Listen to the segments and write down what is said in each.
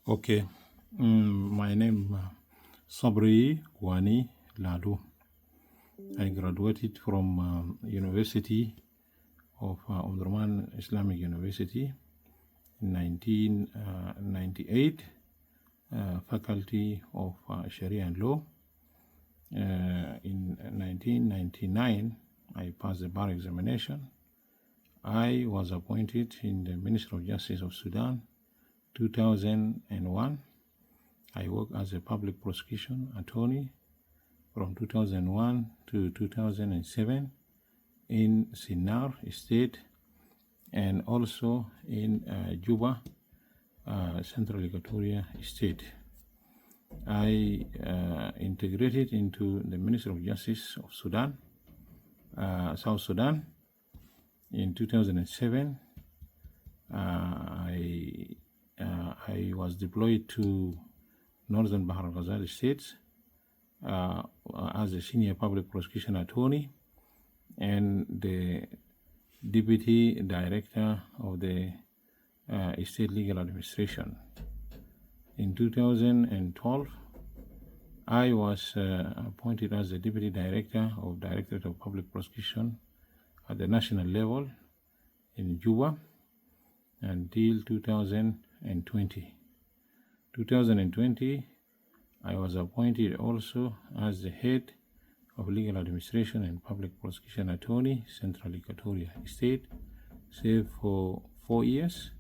Okay. My name Sabri Wani Ladu. I graduated from University of Omdurman Islamic University in 1998, Faculty of Sharia and Law. In 1999, I passed the bar examination. I was appointed in the Ministry of Justice of Sudan 2001. I worked as a public prosecution attorney from 2001 to 2007 in Sinnar State and also in Juba, Central Equatoria State. I integrated into the Ministry of Justice of Sudan, South Sudan. In 2007, I was deployed to Northern Bahar Ghazal states as a senior public prosecution attorney and the deputy director of the state legal administration. In 2012, I was appointed as the deputy director of Directorate of Public Prosecution at the national level in Juba until 2020. 2020, I was appointed also as the head of legal administration and public prosecution attorney, Central Equatoria State, served for 4 years,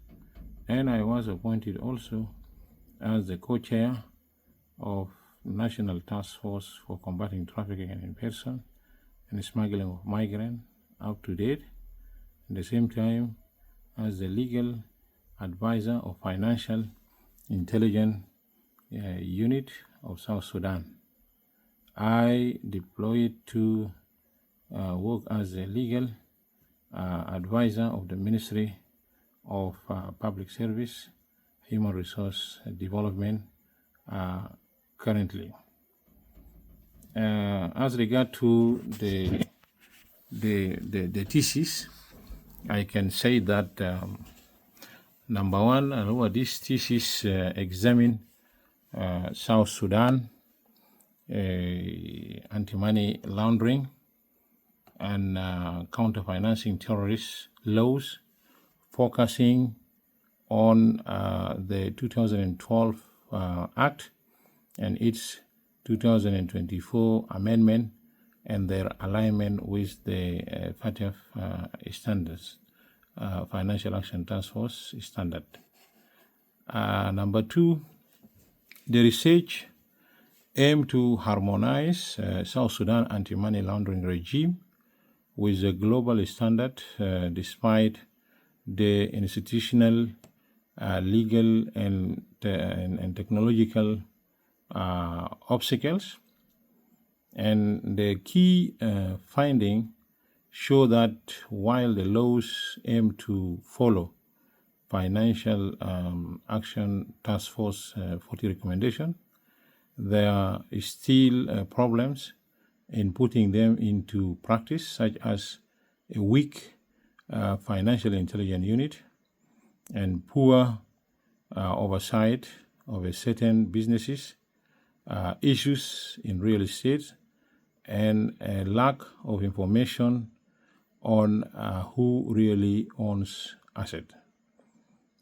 and I was appointed also as the co-chair of National Task Force for Combating Trafficking in Person and Smuggling of Migrants up to date, at the same time as the legal advisor of Financial Intelligence Unit of South Sudan. I deployed to work as a legal advisor of the Ministry of Public Service, Human Resource Development currently. As regard to the thesis, I can say that number one, this thesis examine South Sudan anti-money laundering and counter-financing terrorist laws, focusing on the 2012 Act and its 2024 amendment and their alignment with the FATF standards, Financial Action Task Force standard. Number two, the research aimed to harmonize South Sudan anti-money laundering regime with the global standard despite the institutional, legal, and technological obstacles. And the key finding show that while the laws aim to follow Financial Action Task Force 40 recommendation, there are still problems in putting them into practice, such as a weak financial intelligence unit and poor oversight of a certain businesses, issues in real estate, and a lack of information on who really owns asset.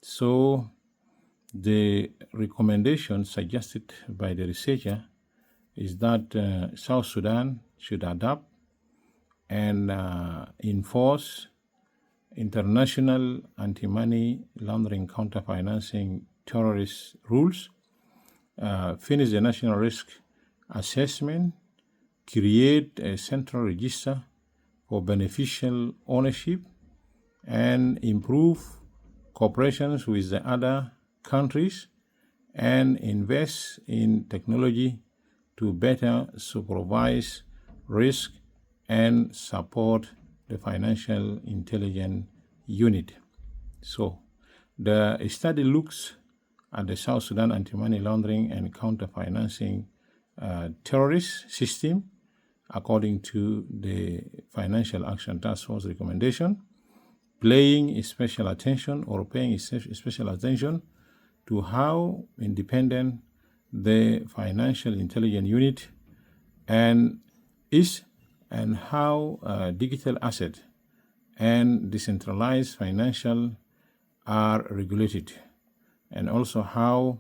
So the recommendation suggested by the researcher is that South Sudan should adopt and enforce international anti-money laundering, counter-financing terrorist rules, finish the national risk assessment, create a central register for beneficial ownership, and improve cooperations with the other countries, and invest in technology to better supervise risk and support the financial intelligence unit. So the study looks at the South Sudan anti-money laundering and counter-financing terrorist system according to the Financial Action Task Force recommendation, paying special attention to how independent the Financial Intelligence Unit is, and how digital asset and decentralized financial are regulated, and also how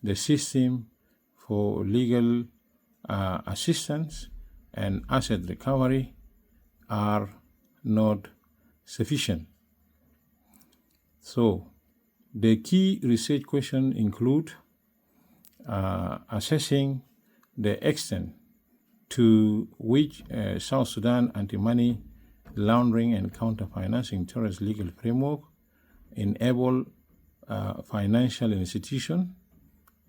the system for legal assistance and asset recovery are not sufficient. So the key research questions include assessing the extent to which South Sudan anti-money laundering and counter-financing terrorist legal framework enable financial institutions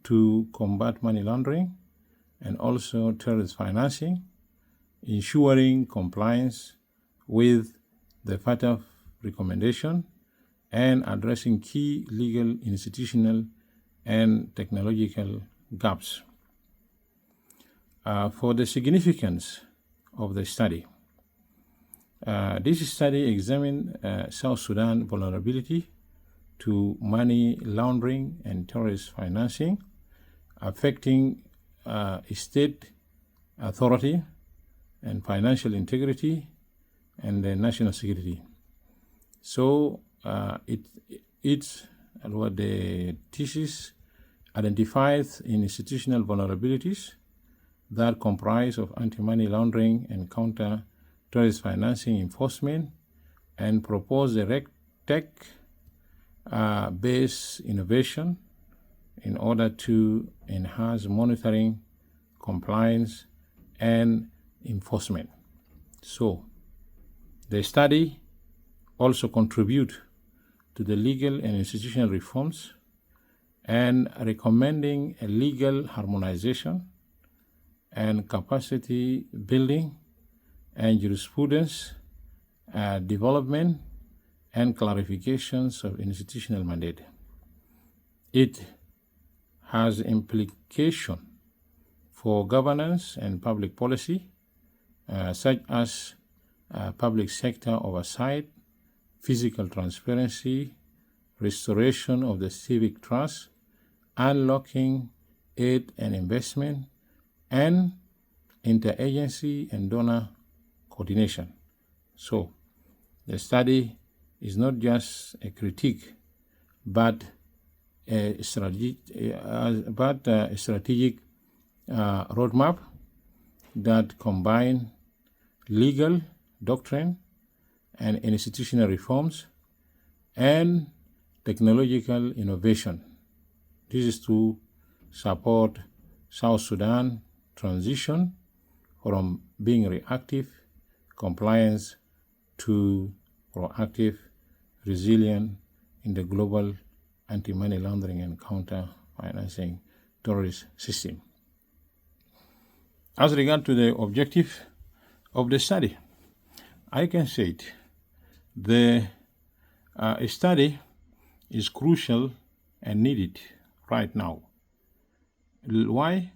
to combat money laundering and also terrorist financing, ensuring compliance with the FATF recommendation, and addressing key legal, institutional, and technological gaps. For the significance of the study, this study examined South Sudan vulnerability to money laundering and terrorist financing, affecting state authority and financial integrity and the national security. So what the thesis identifies institutional vulnerabilities that comprise of anti-money laundering and counter-terrorist financing enforcement, and propose a tech-based innovation in order to enhance monitoring, compliance, and enforcement. So the study also contributes to the legal and institutional reforms and recommending a legal harmonization and capacity building and jurisprudence development and clarifications of institutional mandate. It has implication for governance and public policy, such as public sector oversight, physical transparency, restoration of the civic trust, unlocking aid and investment, and interagency and donor coordination. So the study is not just a critique, but a strategic roadmap that combine legal doctrine and institutional reforms and technological innovation. This is to support South Sudan transition from being reactive compliance to proactive, resilient in the global anti-money laundering and counter-financing terrorist system. As regard to the objective of the study, I can say it. The study is crucial and needed right now. Why?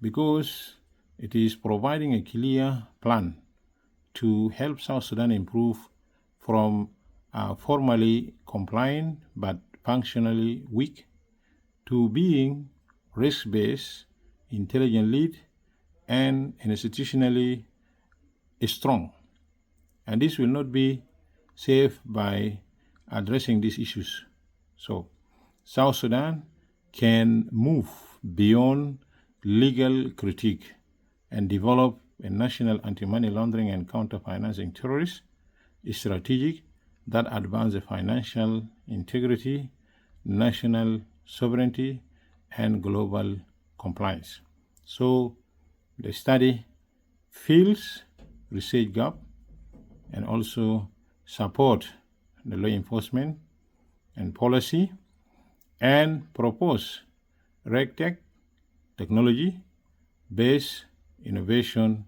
Because it is providing a clear plan to help South Sudan improve from formally compliant but functionally weak to being risk-based, intelligent-led, and institutionally strong. And this will not be safe by addressing these issues. So South Sudan can move beyond legal critique and develop a national anti-money laundering and counter-financing terrorist strategy that advances the financial integrity, national sovereignty, and global compliance. So the study fills research gap and also support the law enforcement and policy, and propose RegTech technology-based innovation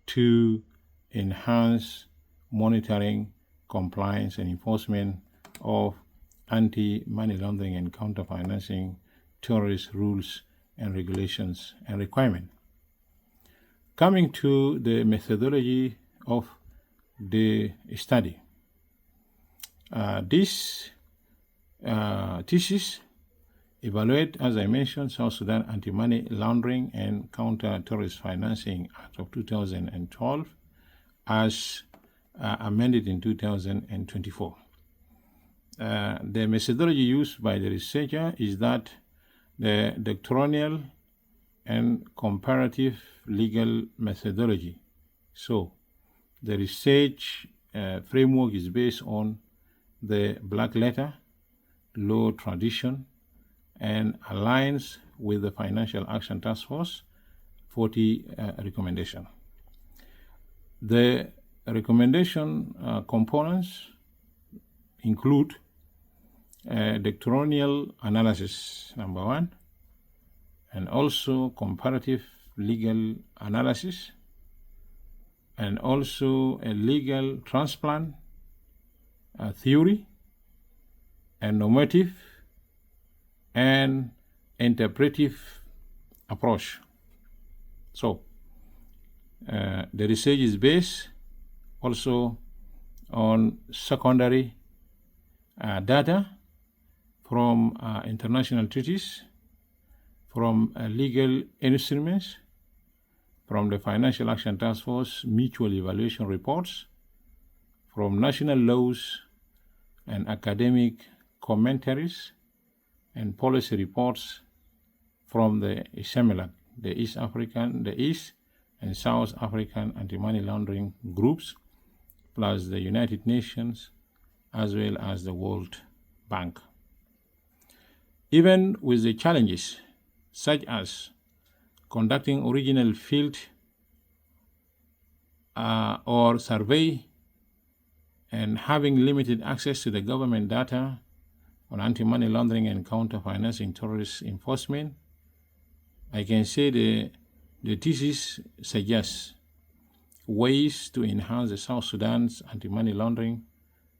to enhance monitoring, compliance, and enforcement of anti-money laundering and counter-financing terrorist rules and regulations and requirements. Coming to the methodology of the study, this thesis evaluate, as I mentioned, South Sudan Anti-Money Laundering and Counter-Terrorist Financing Act of 2012 as amended in 2024. The methodology used by the researcher is that the doctrinal and comparative legal methodology. So the research framework is based on the black letter law tradition and aligns with the Financial Action Task Force 40 recommendation. The recommendation components include doctrinal analysis, number one, and also comparative legal analysis, and also a legal transplant theory, and normative and interpretive approach. So the research is based also on secondary data from international treaties, from legal instruments, from the Financial Action Task Force mutual evaluation reports, from national laws and academic commentaries, and policy reports from the CEMELAC, the East and South African anti-money laundering groups, plus the United Nations, as well as the World Bank. Even with the challenges, such as conducting original field or survey and having limited access to the government data on anti-money laundering and counter-financing terrorist enforcement, I can say the thesis suggests ways to enhance the South Sudan's anti-money laundering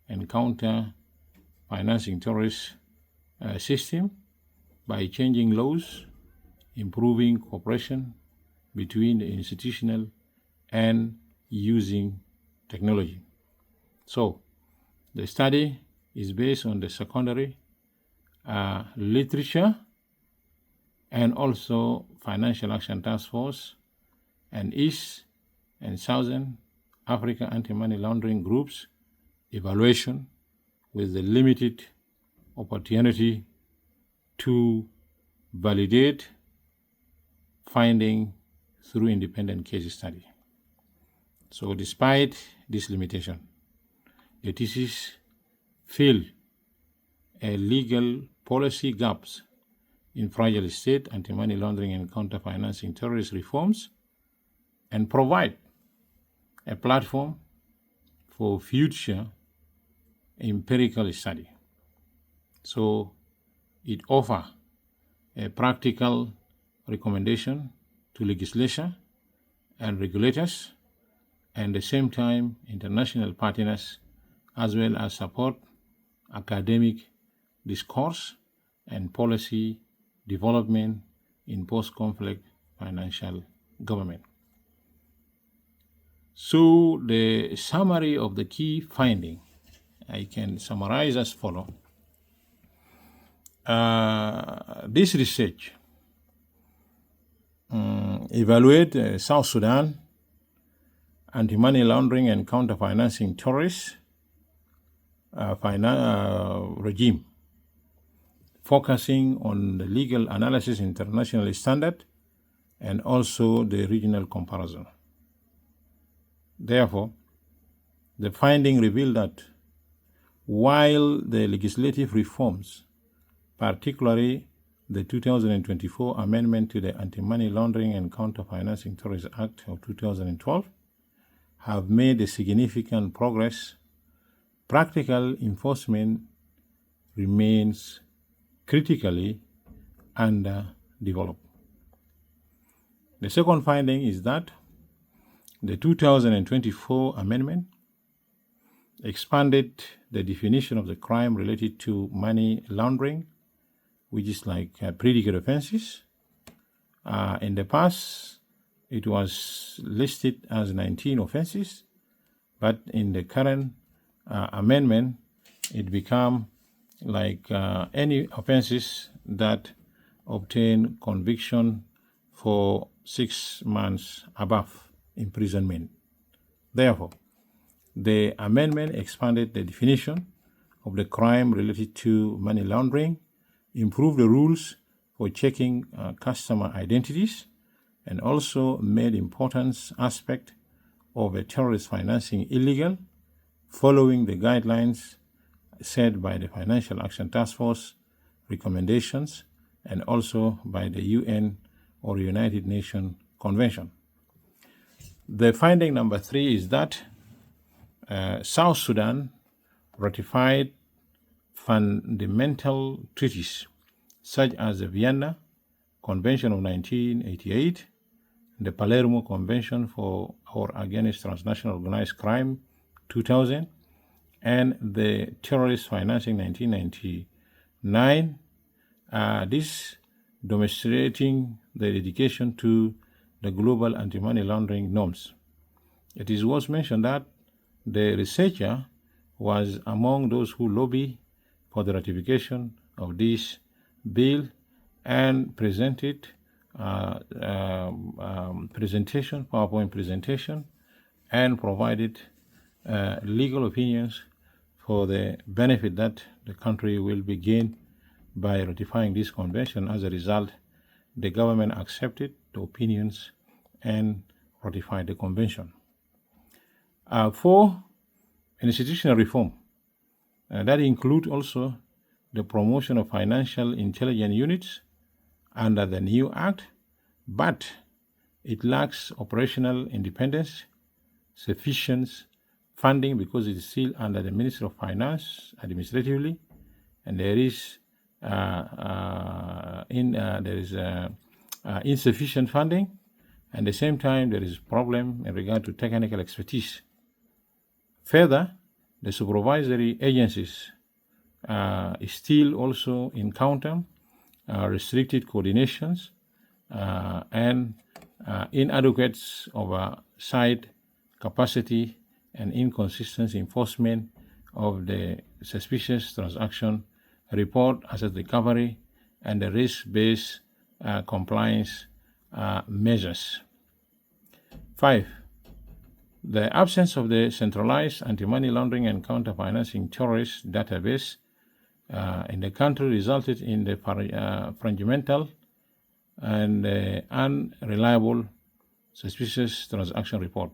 and counter-financing terrorist system by changing laws, improving cooperation between the institutional and using technology. So the study is based on the secondary literature and also Financial Action Task Force and East and Southern Africa anti-money laundering groups evaluation with the limited opportunity to validate finding through independent case study. So despite this limitation, the thesis fill a legal policy gaps in fragile state anti-money laundering and counter-financing terrorist reforms and provide a platform for future empirical study. So it offers a practical recommendation to legislature and regulators, and at the same time international partners, as well as support academic discourse and policy development in post-conflict financial government. So the summary of the key finding, I can summarize as follows. This research evaluate South Sudan anti-money laundering and counter-financing terrorist regime, focusing on the legal analysis, international standard, and also the regional comparison. Therefore, the finding revealed that while the legislative reforms, particularly the 2024 amendment to the Anti-Money Laundering and Counter-Financing Terrorism Act of 2012, have made a significant progress, practical enforcement remains critically underdeveloped. The second finding is that the 2024 amendment expanded the definition of the crime related to money laundering, which is like predicate offenses. In the past, it was listed as 19 offenses, but in the current amendment, it become like any offenses that obtain conviction for 6 months above imprisonment. Therefore, the amendment expanded the definition of the crime related to money laundering, improved the rules for checking customer identities, and also made important aspect of a terrorist financing illegal, following the guidelines set by the Financial Action Task Force recommendations and also by the UN or United Nations Convention. The finding number 3 is that South Sudan ratified fundamental treaties such as the Vienna Convention of 1988, the Palermo Convention for or against transnational organized crime 2000, and the terrorist financing 1999. This demonstrating the dedication to the global anti-money laundering norms. It is worth mentioning that the researcher was among those who lobbied for the ratification of this bill and presented PowerPoint presentation, and provided legal opinions for the benefit that the country will be gained by ratifying this convention. As a result, the government accepted the opinions and ratified the convention. 4, institutional reform. That includes also the promotion of financial intelligence units under the new act, but it lacks operational independence, sufficient funding because it is still under the Ministry of Finance administratively, and there is insufficient funding, and at the same time there is problem in regard to technical expertise. Further, the supervisory agencies still also encounter restricted coordinations and inadequate oversight capacity and inconsistent enforcement of the suspicious transaction report, asset recovery, and the risk-based compliance measures. 5. The absence of the centralized anti-money laundering and counter-financing terrorist database in the country resulted in the fragmental and unreliable suspicious transaction report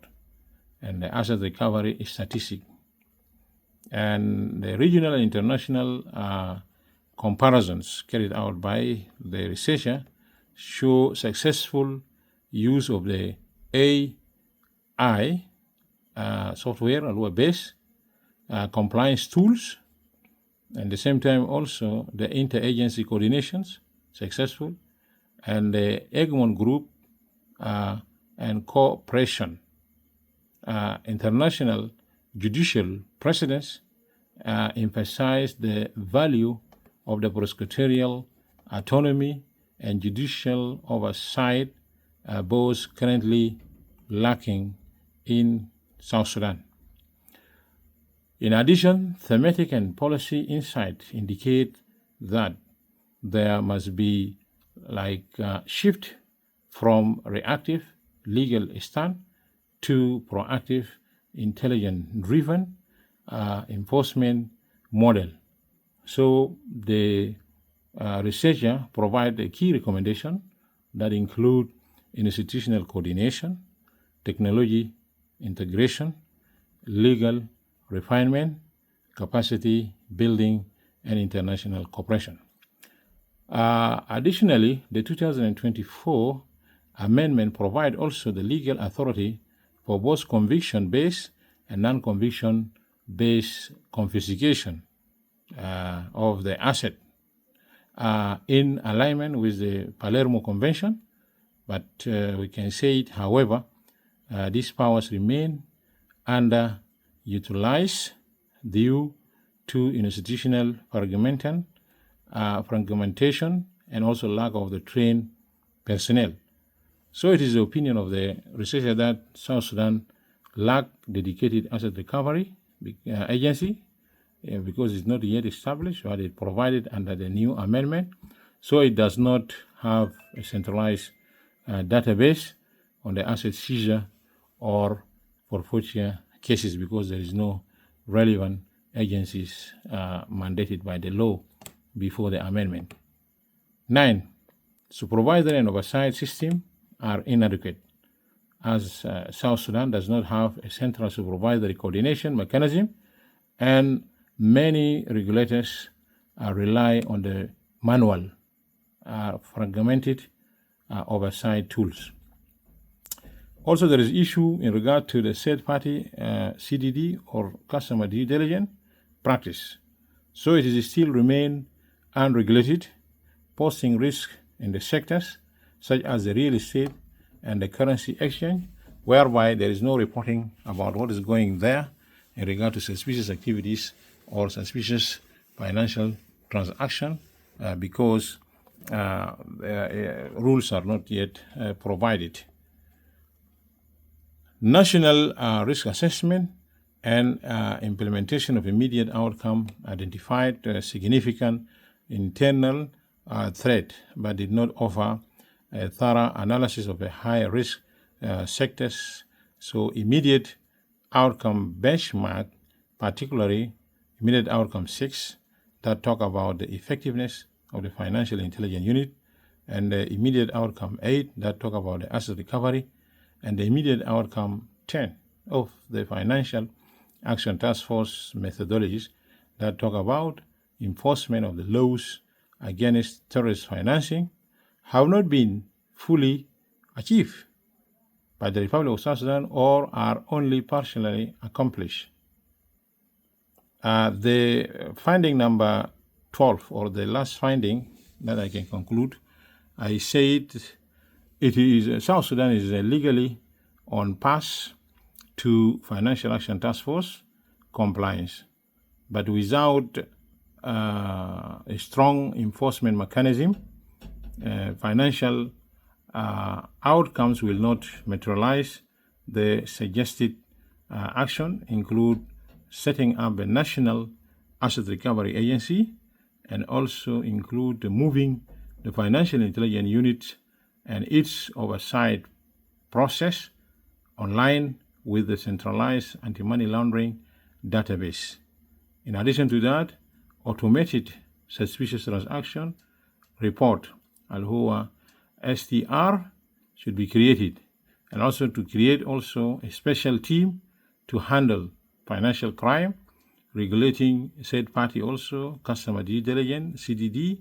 and the asset recovery statistic. And the regional and international comparisons carried out by the researcher show successful use of the AI software or web-based compliance tools, and at the same time also the interagency coordinations successful, and the Egmont group and cooperation. International judicial precedents emphasize the value of the prosecutorial autonomy and judicial oversight, both currently lacking in South Sudan. In addition, thematic and policy insight indicate that there must be shift from reactive legal stand to proactive intelligence-driven enforcement model. So the researcher provide a key recommendation that include institutional coordination, technology integration, legal refinement, capacity building, and international cooperation. Additionally, the 2024 amendment provide also the legal authority for both conviction-based and non-conviction-based confiscation of the asset in alignment with the Palermo Convention. But we can say it, however, these powers remain underutilized due to institutional fragmentation and also lack of the trained personnel. So it is the opinion of the researcher that South Sudan lack dedicated asset recovery agency because it's not yet established, but it provided under the new amendment. So it does not have a centralized database on the asset seizure or forfeiture cases because there is no relevant agencies mandated by the law before the amendment. 9. Supervisory and oversight system are inadequate, as South Sudan does not have a central supervisory coordination mechanism, and many regulators rely on the manual, fragmented oversight tools. Also, there is issue in regard to the third-party CDD or customer due diligence practice. So it is still remain unregulated, posing risk in the sectors such as the real estate and the currency exchange, whereby there is no reporting about what is going there in regard to suspicious activities or suspicious financial transaction because rules are not yet provided. National risk assessment and implementation of immediate outcome identified significant internal threat, but did not offer a thorough analysis of the high-risk sectors. So immediate outcome benchmark, particularly immediate outcome 6, that talk about the effectiveness of the financial intelligence unit, and the immediate outcome 8, that talk about the asset recovery, and the immediate outcome 10 of the Financial Action Task Force methodologies that talk about enforcement of the laws against terrorist financing have not been fully achieved by the Republic of South Sudan or are only partially accomplished. The finding number 12, or the last finding that I can conclude, I said it is South Sudan is legally on path to Financial Action Task Force compliance, but without a strong enforcement mechanism, financial outcomes will not materialize. The suggested action include setting up a national asset recovery agency, and also include moving the financial intelligence unit and its oversight process online with the centralized anti-money laundering database. In addition to that, automated suspicious transaction report, al-huwa STR, should be created, and also to create also a special team to handle financial crime, regulating said party also customer due diligence, CDD,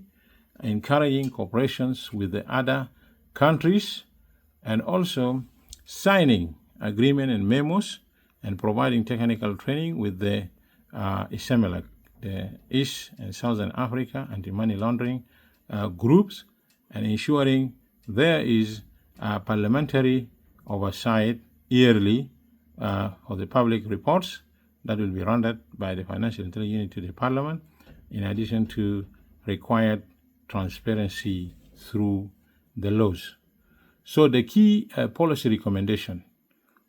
encouraging cooperations with the other countries, and also signing agreement and memos and providing technical training with the ISEMELAC, the East and Southern Africa anti-money laundering groups, and ensuring there is parliamentary oversight yearly of the public reports that will be rendered by the Financial Intelligence Unit to the Parliament, in addition to required transparency through the laws. So the key policy recommendation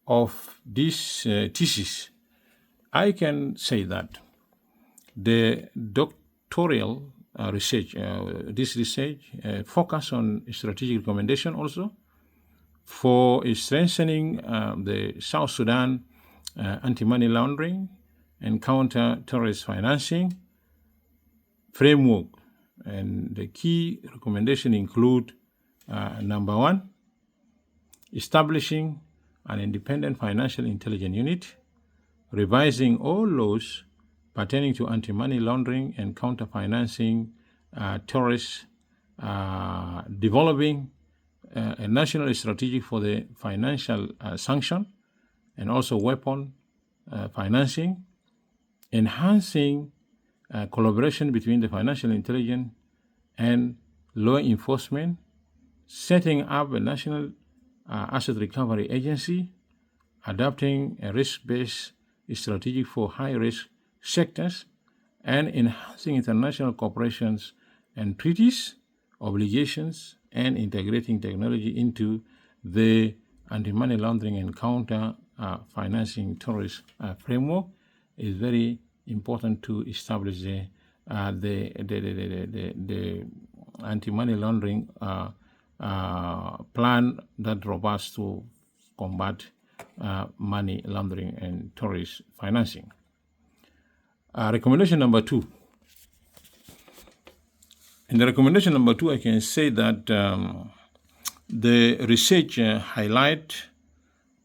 of this thesis, I can say that the doctoral research, this research focus on strategic recommendation also for strengthening the South Sudan anti-money laundering and counter-terrorist financing framework. And the key recommendation include number 1, establishing an independent financial intelligence unit, revising all laws pertaining to anti-money laundering and counter-financing terrorists, developing a national strategy for the financial sanction and also weapon financing, enhancing collaboration between the financial intelligence and law enforcement, setting up a national asset recovery agency, adopting a risk-based strategy for high-risk sectors, and enhancing international cooperations and treaties, obligations, and integrating technology into the anti-money laundering and counter-financing terrorist framework is very important to establish the anti-money laundering plan that robust to combat money laundering and terrorist financing. Recommendation number 2. In the recommendation number 2, I can say that the research highlight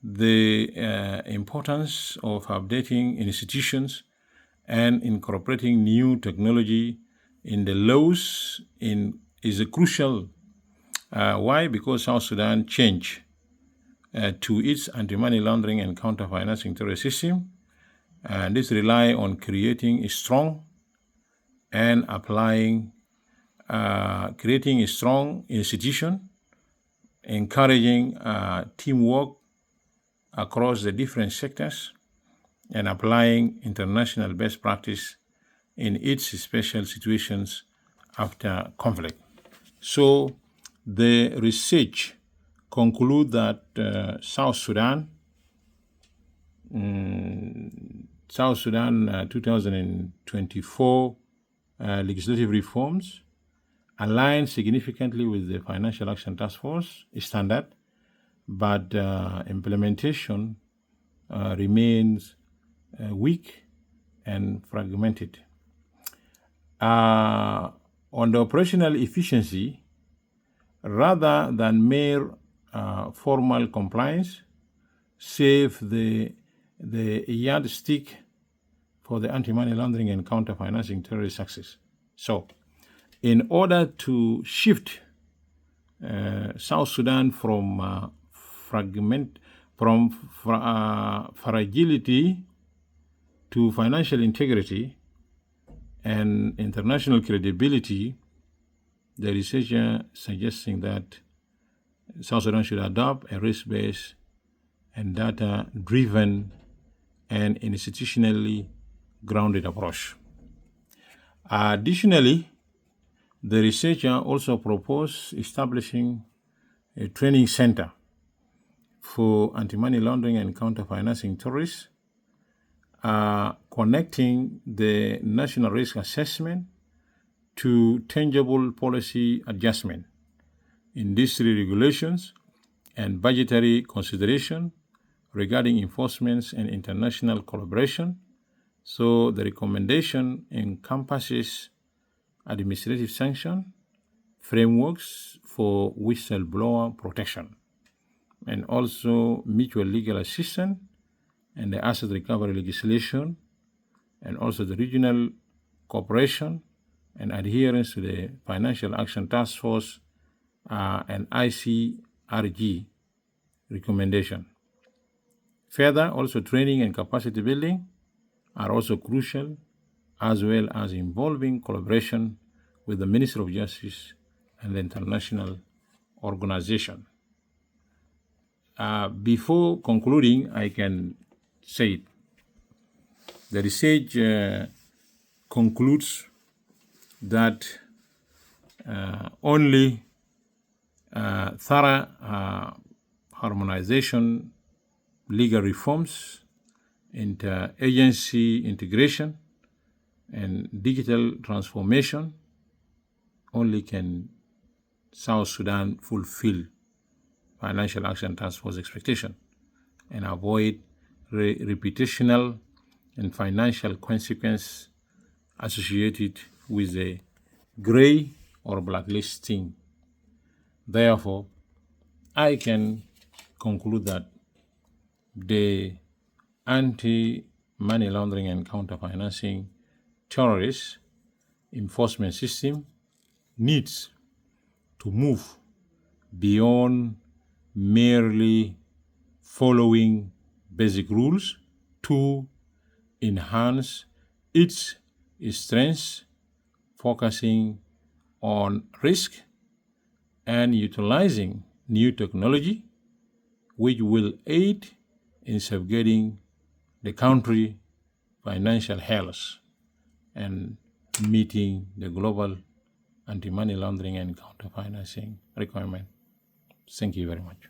the importance of updating institutions and incorporating new technology in the laws is a crucial. Why? Because South Sudan changed to its anti-money laundering and counter-financing terrorist system. And this rely on creating a strong and creating a strong institution, encouraging teamwork across the different sectors, and applying international best practice in its special situations after conflict. So the research conclude that South Sudan 2024 legislative reforms align significantly with the Financial Action Task Force standard, but implementation remains weak and fragmented. On the operational efficiency, rather than mere formal compliance, save the yardstick for the anti-money laundering and counter-financing terrorist success. So, in order to shift South Sudan from fragility to financial integrity and international credibility, the researcher suggesting that South Sudan should adopt a risk-based and data-driven and institutionally grounded approach. Additionally, the researcher also proposed establishing a training center for anti-money laundering and counter-financing terrorists, connecting the national risk assessment to tangible policy adjustment, industry regulations, and budgetary consideration regarding enforcements and international collaboration. So the recommendation encompasses administrative sanction, frameworks for whistleblower protection, and also mutual legal assistance, and the asset recovery legislation, and also the regional cooperation and adherence to the Financial Action Task Force and ICRG recommendation. Further, also training and capacity building are also crucial, as well as involving collaboration with the Ministry of Justice and the international organization. Before concluding, I can say the research concludes that only thorough harmonization, legal reforms, interagency integration, and digital transformation only can South Sudan fulfill Financial Action Task Force expectation and avoid reputational and financial consequence associated with the gray or blacklisting. Therefore, I can conclude that the anti-money laundering and counter-financing terrorist enforcement system needs to move beyond merely following basic rules to enhance its strengths, focusing on risk and utilizing new technology, which will aid in safeguarding the country's financial health and meeting the global anti-money laundering and counter-financing requirement. Thank you very much.